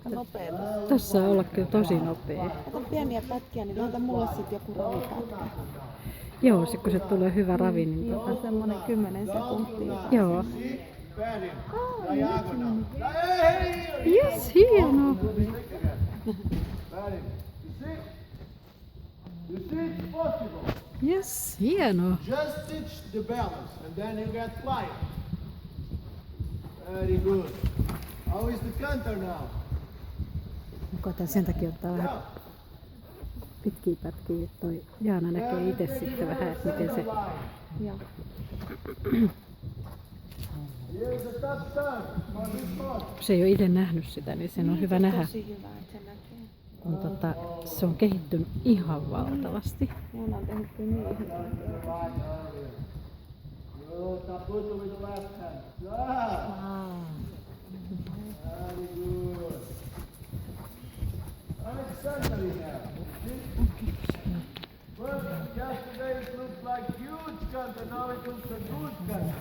aika nopea. Tässä on olla kyllä tosi nopea. Ota pieniä pätkiä, niin laita mulle sit joku ravipätkä. Joo, sit kun se tulee hyvä ravi, niin Joo, semmonen 10 sekuntia. joo. Ai, Yes, hieno. You see, it's possible. Yes, hieno. Just teach the balance, and then you get flying. Very good. How is the canter now? Koitan sen takia ottaa vähän pitkiä pätkiä, että toi Jaana näkee itse sitten vähän, että miten se... Joo. Here's the top turn for this one. Se ei ole itse nähnyt sitä, niin sen on hyvä nähdä. Tosi hyvä, että se näkee. Se on kehittynyt ihan valtavasti. Me ollaan tehty niin hyvää. Good. Taputo with the left hand. Ah. Very good. Alexander now. Well, yesterday it looked like huge canter, now it looks a good canter.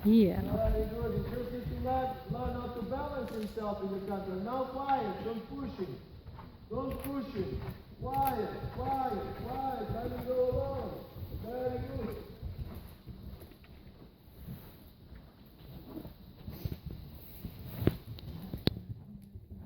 Hieno. Very good. He just needs to learn how to balance himself in the canter. Now quiet, don't push him. Don't push him. Quiet, quiet, quiet. Let him go alone.